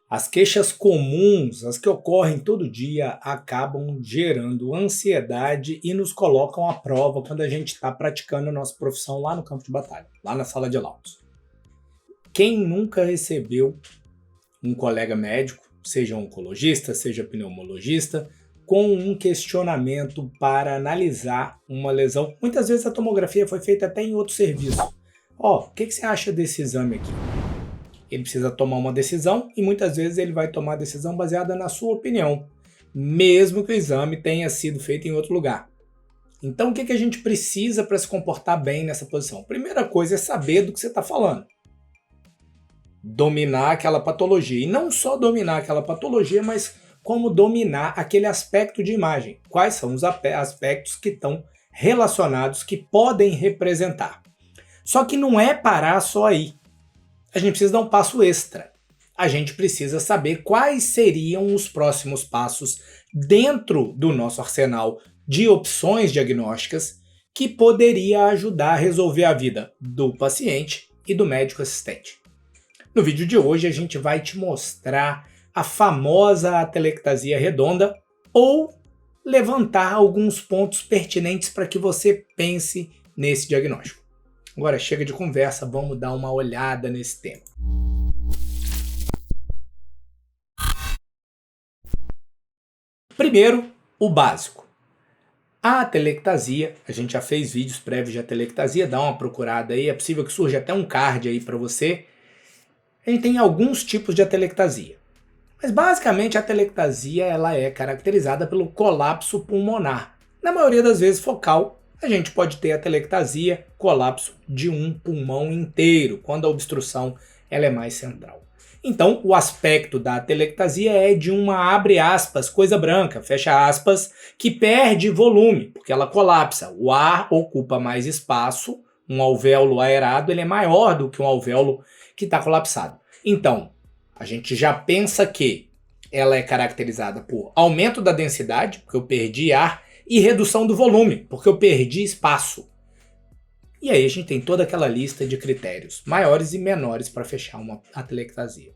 As queixas comuns, as que ocorrem todo dia, acabam gerando ansiedade e nos colocam à prova quando a gente está praticando a nossa profissão lá no campo de batalha, lá na sala de laudos. Quem nunca recebeu um colega médico, seja oncologista, seja pneumologista, com um questionamento para analisar uma lesão? Muitas vezes a tomografia foi feita até em outro serviço. O que você acha desse exame aqui? Ele precisa tomar uma decisão e muitas vezes ele vai tomar a decisão baseada na sua opinião, mesmo que o exame tenha sido feito em outro lugar. Então o que a gente precisa para se comportar bem nessa posição? Primeira coisa é saber do que você está falando. Dominar aquela patologia. E não só dominar aquela patologia, mas como dominar aquele aspecto de imagem. Quais são os aspectos que estão relacionados, que podem representar. Só que não é parar só aí. A gente precisa dar um passo extra. A gente precisa saber quais seriam os próximos passos dentro do nosso arsenal de opções diagnósticas que poderia ajudar a resolver a vida do paciente e do médico assistente. No vídeo de hoje a gente vai te mostrar a famosa atelectasia redonda ou levantar alguns pontos pertinentes para que você pense nesse diagnóstico. Agora chega de conversa, vamos dar uma olhada nesse tema. Primeiro, o básico. A atelectasia, a gente já fez vídeos prévios de atelectasia, dá uma procurada aí, é possível que surja até um card aí para você. A gente tem alguns tipos de atelectasia. Mas basicamente a atelectasia ela é caracterizada pelo colapso pulmonar. Na maioria das vezes focal, a gente pode ter atelectasia, colapso de um pulmão inteiro, quando a obstrução ela é mais central. Então, o aspecto da atelectasia é de uma, abre aspas, coisa branca, fecha aspas, que perde volume, porque ela colapsa. O ar ocupa mais espaço, um alvéolo aerado ele é maior do que um alvéolo que está colapsado. Então, a gente já pensa que ela é caracterizada por aumento da densidade, porque eu perdi ar, e redução do volume, porque eu perdi espaço. E aí a gente tem toda aquela lista de critérios maiores e menores para fechar uma atelectasia.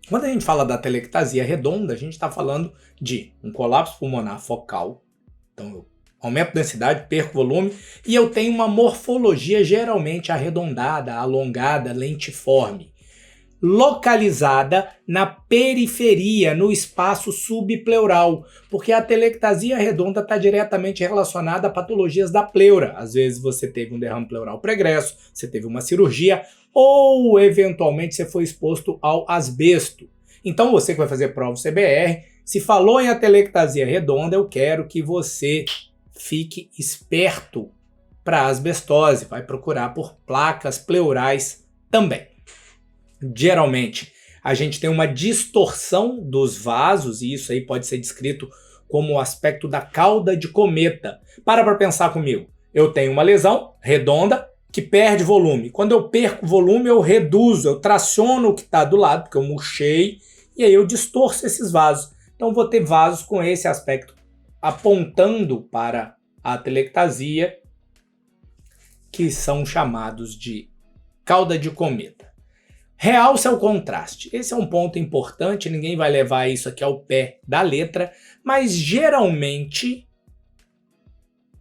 Quando a gente fala da atelectasia redonda, a gente está falando de um colapso pulmonar focal, então eu aumento a densidade, perco volume, e eu tenho uma morfologia geralmente arredondada, alongada, lentiforme, localizada na periferia, no espaço subpleural, porque a atelectasia redonda está diretamente relacionada a patologias da pleura. Às vezes você teve um derrame pleural pregresso, você teve uma cirurgia, ou eventualmente você foi exposto ao asbesto. Então você que vai fazer prova CBR, se falou em atelectasia redonda, eu quero que você fique esperto para asbestose, vai procurar por placas pleurais também. Geralmente, a gente tem uma distorção dos vasos, e isso aí pode ser descrito como o aspecto da cauda de cometa. Para pensar comigo. Eu tenho uma lesão redonda que perde volume. Quando eu perco volume, eu reduzo, eu traciono o que está do lado, porque eu murchei, e aí eu distorço esses vasos. Então, vou ter vasos com esse aspecto apontando para a atelectasia, que são chamados de cauda de cometa. Realça o contraste. Esse é um ponto importante, ninguém vai levar isso aqui ao pé da letra, mas geralmente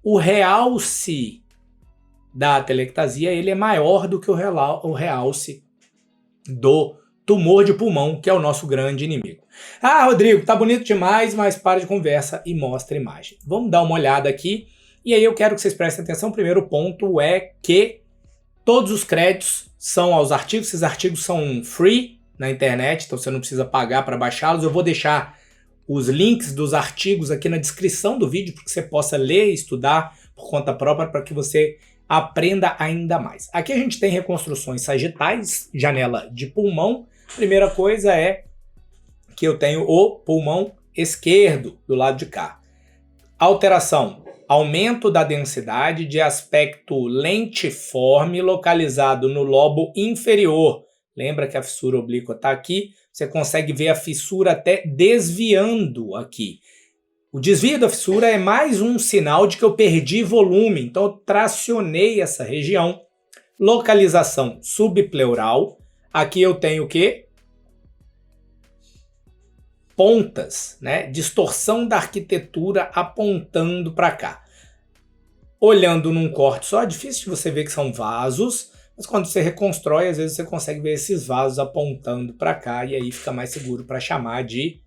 o realce da atelectasia ele é maior do que o realce do tumor de pulmão, que é o nosso grande inimigo. Ah, Rodrigo, tá bonito demais, mas para de conversa e mostra a imagem. Vamos dar uma olhada aqui, e aí eu quero que vocês prestem atenção. O primeiro ponto é que todos os créditos são aos artigos. Esses artigos são free na internet, então você não precisa pagar para baixá-los. Eu vou deixar os links dos artigos aqui na descrição do vídeo, para que você possa ler e estudar por conta própria, para que você aprenda ainda mais. Aqui a gente tem reconstruções sagitais, janela de pulmão. Primeira coisa é que eu tenho o pulmão esquerdo do lado de cá. Alteração. Aumento da densidade de aspecto lentiforme localizado no lobo inferior. Lembra que a fissura oblíqua está aqui? Você consegue ver a fissura até desviando aqui. O desvio da fissura é mais um sinal de que eu perdi volume. Então eu tracionei essa região. Localização subpleural. Aqui eu tenho o quê? pontas, né? Distorção da arquitetura apontando para cá. Olhando num corte só, é difícil de você ver que são vasos, mas quando você reconstrói, às vezes você consegue ver esses vasos apontando para cá e aí fica mais seguro para chamar de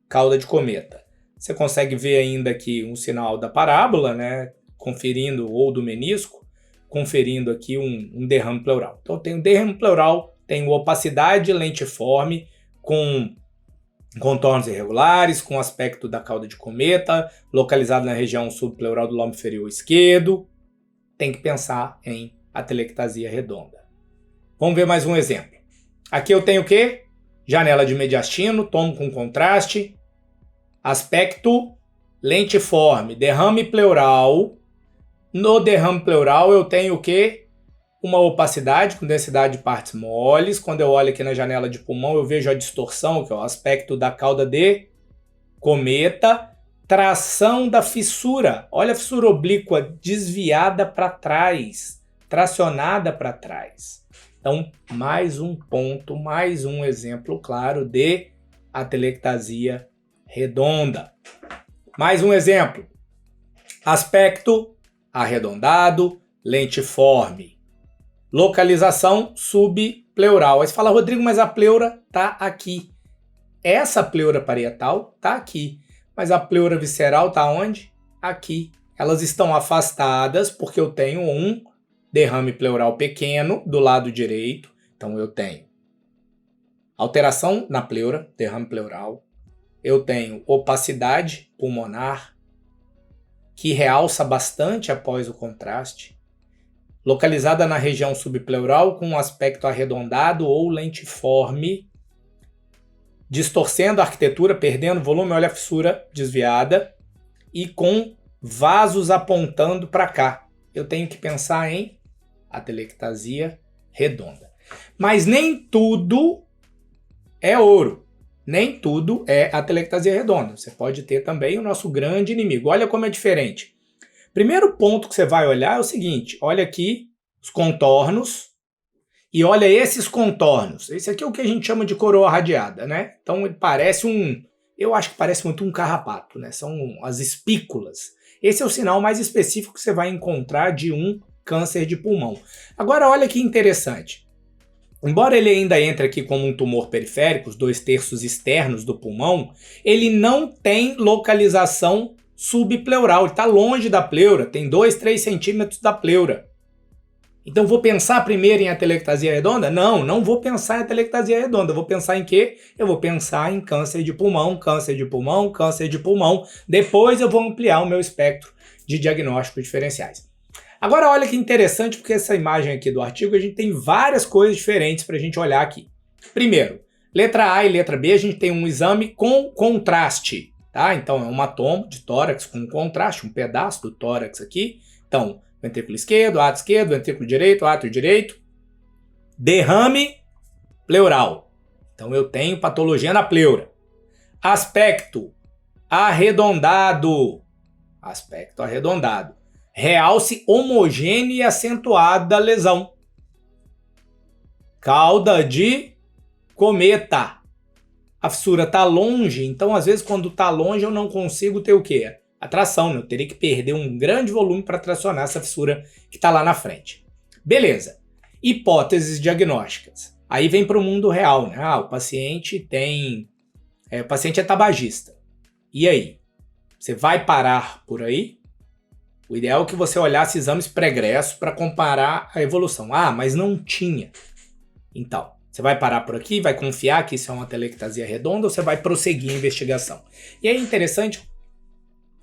cauda de cometa. Você consegue ver ainda aqui um sinal da parábola, né? Conferindo, ou do menisco, conferindo aqui um derrame pleural. Então tem o derrame pleural, tem opacidade lentiforme, com contornos irregulares, com aspecto da cauda de cometa, localizado na região subpleural do lobo inferior esquerdo. Tem que pensar em atelectasia redonda. Vamos ver mais um exemplo. Aqui eu tenho o quê? Janela de mediastino, tomo com contraste, aspecto lentiforme, derrame pleural. No derrame pleural eu tenho o quê? Uma opacidade com densidade de partes moles. Quando eu olho aqui na janela de pulmão, eu vejo a distorção, que é o aspecto da cauda de cometa. Tração da fissura. Olha a fissura oblíqua desviada para trás, tracionada para trás. Então, mais um ponto, mais um exemplo claro de atelectasia redonda. Mais um exemplo. Aspecto arredondado, lentiforme. Localização subpleural. Aí você fala, Rodrigo, mas a pleura está aqui. Essa pleura parietal está aqui. Mas a pleura visceral está onde? Aqui. Elas estão afastadas porque eu tenho um derrame pleural pequeno do lado direito. Então eu tenho alteração na pleura, derrame pleural. Eu tenho opacidade pulmonar, que realça bastante após o contraste. Localizada na região subpleural com um aspecto arredondado ou lentiforme, distorcendo a arquitetura, perdendo volume, olha a fissura desviada, e com vasos apontando para cá. Eu tenho que pensar em atelectasia redonda. Mas nem tudo é ouro. Nem tudo é atelectasia redonda. Você pode ter também o nosso grande inimigo. Olha como é diferente. Primeiro ponto que você vai olhar é o seguinte. Olha aqui os contornos e olha esses contornos. Esse aqui é o que a gente chama de coroa radiada, né? Então ele parece eu acho que parece muito um carrapato, né? São as espículas. Esse é o sinal mais específico que você vai encontrar de um câncer de pulmão. Agora olha que interessante. Embora ele ainda entre aqui como um tumor periférico, os 2/3 externos do pulmão, ele não tem localização subpleural. Ele está longe da pleura, tem 2-3 centímetros da pleura. Então vou pensar primeiro em atelectasia redonda? Não, não vou pensar em atelectasia redonda. Vou pensar em quê? Eu vou pensar em câncer de pulmão, câncer de pulmão, câncer de pulmão. Depois eu vou ampliar o meu espectro de diagnósticos diferenciais. Agora olha que interessante, porque essa imagem aqui do artigo a gente tem várias coisas diferentes para a gente olhar aqui. Primeiro, letra A e letra B a gente tem um exame com contraste, tá? Então é um tomo de tórax com contraste, um pedaço do tórax aqui. Então, ventrículo esquerdo, átrio esquerdo, ventrículo direito, átrio direito. Derrame pleural. Então eu tenho patologia na pleura. Aspecto arredondado. Aspecto arredondado. Realce homogêneo e acentuado da lesão. Cauda de cometa. A fissura está longe, então às vezes quando está longe eu não consigo ter o quê? Atração, né? Eu teria que perder um grande volume para tracionar essa fissura que está lá na frente. Beleza. Hipóteses diagnósticas. Aí vem para o mundo real, né? O paciente o paciente é tabagista. E aí? Você vai parar por aí? O ideal é que você olhasse exames pregressos para comparar a evolução. Ah, mas não tinha. Então, você vai parar por aqui, vai confiar que isso é uma atelectasia redonda ou você vai prosseguir a investigação? E é interessante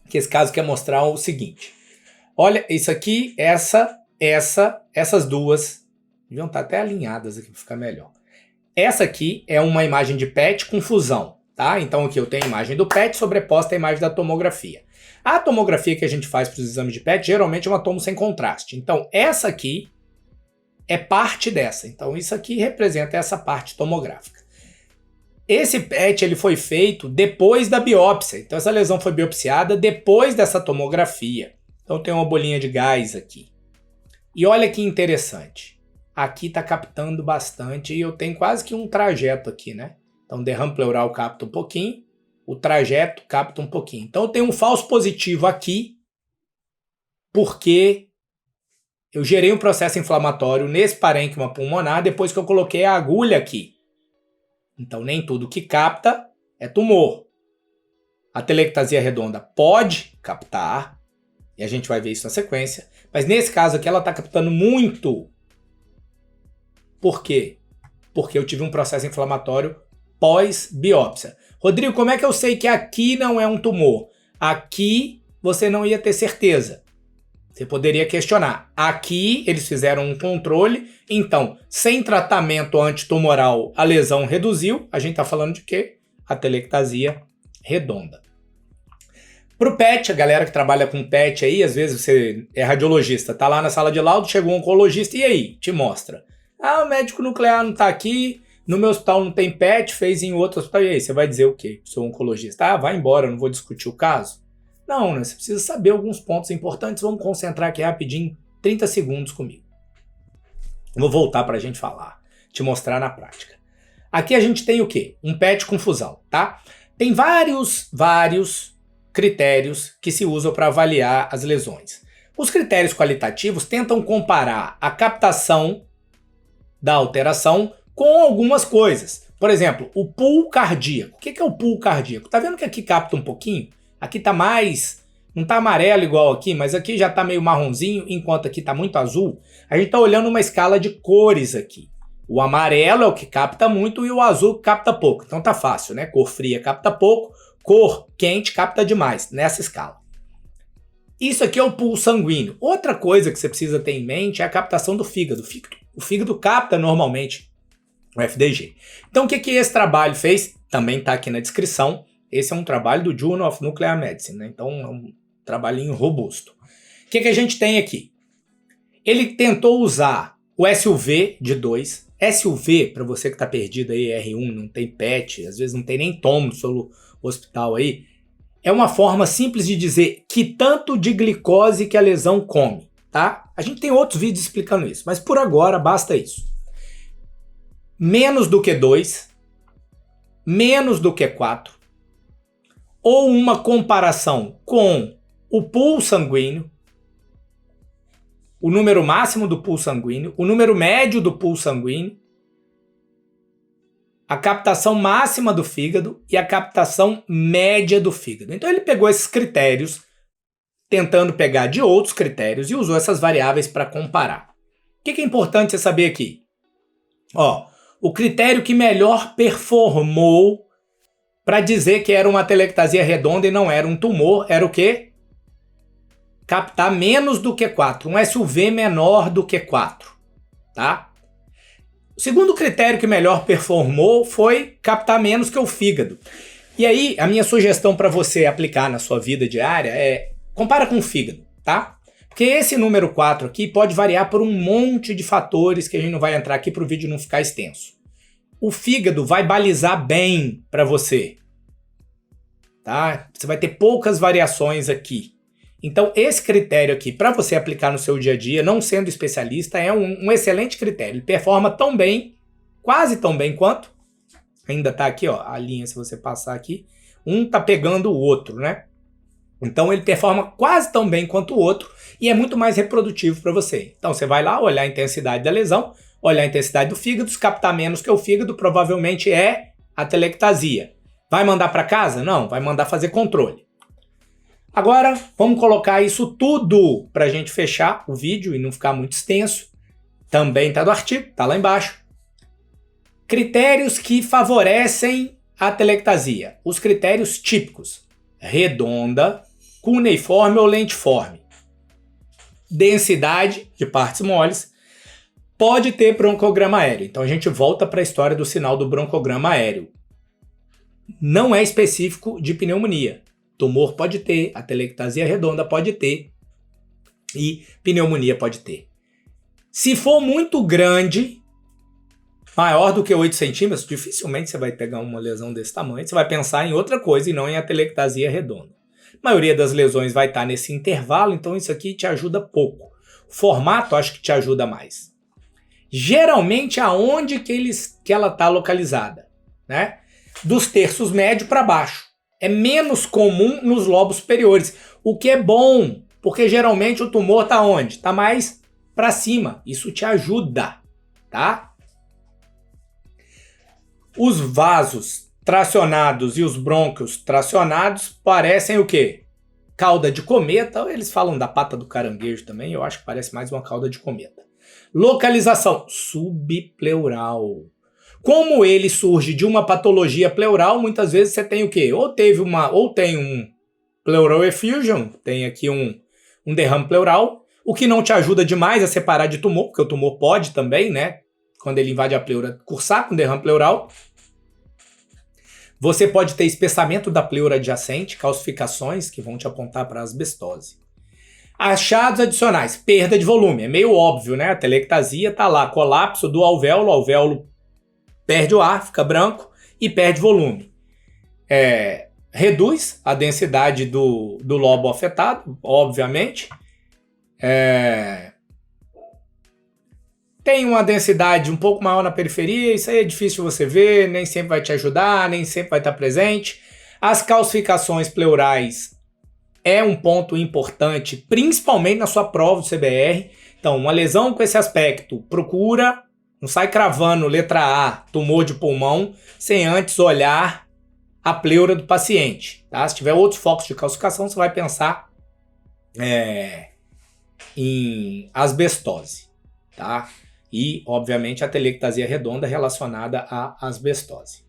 que esse caso quer mostrar o seguinte. Olha, isso aqui, essas duas, deviam estar até alinhadas aqui para ficar melhor. Essa aqui é uma imagem de PET com fusão, tá? Então aqui eu tenho a imagem do PET sobreposta à imagem da tomografia. A tomografia que a gente faz para os exames de PET geralmente é uma tomo sem contraste. Então essa aqui é parte dessa. Então isso aqui representa essa parte tomográfica. Esse PET ele foi feito depois da biópsia. Então essa lesão foi biopsiada depois dessa tomografia. Então tem uma bolinha de gás aqui. E olha que interessante. Aqui está captando bastante e eu tenho quase que um trajeto aqui, né? Então, o derrame pleural capta um pouquinho, o trajeto capta um pouquinho. Então, eu tenho um falso positivo aqui, porque eu gerei um processo inflamatório nesse parênquima pulmonar depois que eu coloquei a agulha aqui. Então, nem tudo que capta é tumor. A telectasia redonda pode captar, e a gente vai ver isso na sequência, mas nesse caso aqui ela está captando muito. Por quê? Porque eu tive um processo inflamatório pós-biópsia. Rodrigo, como é que eu sei que aqui não é um tumor? Aqui você não ia ter certeza. Você poderia questionar. Aqui eles fizeram um controle, então, sem tratamento antitumoral, a lesão reduziu. A gente está falando de quê? A telectasia redonda. Para o PET, a galera que trabalha com PET aí, às vezes você é radiologista, tá lá na sala de laudo, chegou um oncologista, e aí? Te mostra. Ah, o médico nuclear não está aqui, no meu hospital não tem PET, fez em outro hospital, e aí? Você vai dizer o quê? Sou oncologista. Ah, vai embora, não vou discutir o caso. Não, né? Você precisa saber alguns pontos importantes. Vamos concentrar aqui rapidinho, 30 segundos comigo. Vou voltar para a gente falar, te mostrar na prática. Aqui a gente tem o quê? Um PET com fusão, tá? Tem vários critérios que se usam para avaliar as lesões. Os critérios qualitativos tentam comparar a captação da alteração com algumas coisas. Por exemplo, o pool cardíaco. O que é o pool cardíaco? Tá vendo que aqui capta um pouquinho? Aqui tá mais, não tá amarelo igual aqui, mas aqui já tá meio marronzinho, enquanto aqui tá muito azul. A gente tá olhando uma escala de cores aqui. O amarelo é o que capta muito e o azul capta pouco. Então tá fácil, né? Cor fria capta pouco, cor quente capta demais, nessa escala. Isso aqui é o pool sanguíneo. Outra coisa que você precisa ter em mente é a captação do fígado. O fígado capta normalmente o FDG. Então o que esse trabalho fez? Também tá aqui na descrição. Esse é um trabalho do Journal of Nuclear Medicine, né? Então é um trabalhinho robusto. O que a gente tem aqui? Ele tentou usar o SUV de 2. SUV, para você que está perdido aí, R1, não tem PET, às vezes não tem nem tomo no seu hospital aí, é uma forma simples de dizer que tanto de glicose que a lesão come, tá? A gente tem outros vídeos explicando isso, mas por agora basta isso. Menos do que 2, menos do que 4, ou uma comparação com o pool sanguíneo, o número máximo do pool sanguíneo, o número médio do pool sanguíneo, a captação máxima do fígado e a captação média do fígado. Então ele pegou esses critérios, tentando pegar de outros critérios e usou essas variáveis para comparar. O que é importante você saber aqui? Ó, o critério que melhor performou para dizer que era uma telectasia redonda e não era um tumor, era o quê? Captar menos do que 4, um SUV menor do que 4, tá? O segundo critério que melhor performou foi captar menos que o fígado. E aí, a minha sugestão para você aplicar na sua vida diária é, compara com o fígado, tá? Porque esse número 4 aqui pode variar por um monte de fatores que a gente não vai entrar aqui para o vídeo não ficar extenso. O fígado vai balizar bem para você, tá? Você vai ter poucas variações aqui. Então, esse critério aqui, para você aplicar no seu dia a dia, não sendo especialista, é um excelente critério. Ele performa tão bem, quase tão bem quanto, ainda tá aqui, ó, a linha, se você passar aqui, um tá pegando o outro, né? Então, ele performa quase tão bem quanto o outro e é muito mais reprodutivo para você. Então, você vai lá olhar a intensidade da lesão, olhar a intensidade do fígado, se captar menos que o fígado, provavelmente é a telectasia. Vai mandar para casa? Não, vai mandar fazer controle. Agora, vamos colocar isso tudo para a gente fechar o vídeo e não ficar muito extenso. Também está do artigo, está lá embaixo. Critérios que favorecem a telectasia. Os critérios típicos. Redonda, cuneiforme ou lentiforme. Densidade de partes moles. Pode ter broncograma aéreo. Então a gente volta para a história do sinal do broncograma aéreo. Não é específico de pneumonia. Tumor pode ter, a telectasia redonda pode ter e pneumonia pode ter. Se for muito grande, maior do que 8 centímetros, dificilmente você vai pegar uma lesão desse tamanho. Você vai pensar em outra coisa e não em atelectasia redonda. A maioria das lesões vai estar nesse intervalo, então isso aqui te ajuda pouco. Formato acho que te ajuda mais. Geralmente aonde que ela está localizada, né? dos terços médio para baixo. É menos comum nos lobos superiores, o que é bom, porque geralmente o tumor está onde? Está mais para cima. Isso te ajuda, tá? Os vasos tracionados e os brônquios tracionados parecem o quê? Cauda de cometa. Eles falam da pata do caranguejo também, eu acho que parece mais uma cauda de cometa. Localização subpleural. Como ele surge de uma patologia pleural, muitas vezes você tem o quê? Ou tem um pleural effusion, tem aqui um derrame pleural, o que não te ajuda demais a separar de tumor, porque o tumor pode também, né? Quando ele invade a pleura, cursar com derrame pleural. Você pode ter espessamento da pleura adjacente, calcificações que vão te apontar para a asbestose. Achados adicionais, perda de volume, é meio óbvio, né? A telectasia tá lá, colapso do alvéolo, o alvéolo perde o ar, fica branco e perde volume. Reduz a densidade do lobo afetado, obviamente. Tem uma densidade um pouco maior na periferia, isso aí é difícil você ver, nem sempre vai te ajudar, nem sempre vai estar presente. As calcificações pleurais é um ponto importante, principalmente na sua prova do CBR. Então, uma lesão com esse aspecto, procura, não sai cravando letra A, tumor de pulmão, sem antes olhar a pleura do paciente. Tá? Se tiver outros focos de calcificação, você vai pensar em asbestose. Tá? E, obviamente, a telectasia redonda relacionada à asbestose.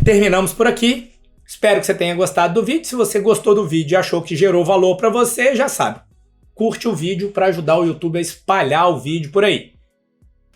Terminamos por aqui. Espero que você tenha gostado do vídeo. Se você gostou do vídeo e achou que gerou valor para você, já sabe. Curte o vídeo para ajudar o YouTube a espalhar o vídeo por aí.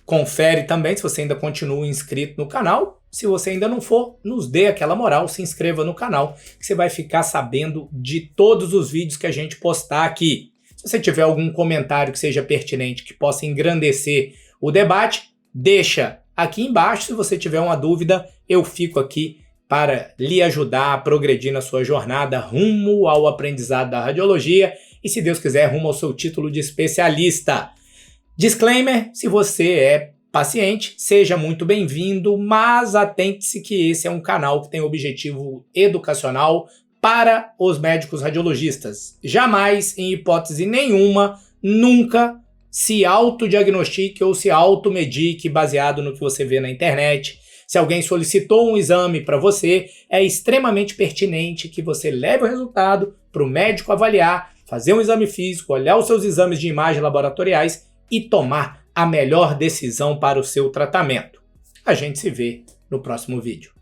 Confere também se você ainda continua inscrito no canal. Se você ainda não for, nos dê aquela moral, se inscreva no canal, que você vai ficar sabendo de todos os vídeos que a gente postar aqui. Se você tiver algum comentário que seja pertinente, que possa engrandecer o debate, deixa aqui embaixo. Se você tiver uma dúvida, eu fico aqui para lhe ajudar a progredir na sua jornada rumo ao aprendizado da radiologia e, se Deus quiser, rumo ao seu título de especialista. Disclaimer, se você é paciente, seja muito bem-vindo, mas atente-se que esse é um canal que tem objetivo educacional para os médicos radiologistas. Jamais, em hipótese nenhuma, nunca se autodiagnostique ou se automedique baseado no que você vê na internet. Se alguém solicitou um exame para você, é extremamente pertinente que você leve o resultado para o médico avaliar, fazer um exame físico, olhar os seus exames de imagem laboratoriais e tomar a melhor decisão para o seu tratamento. A gente se vê no próximo vídeo.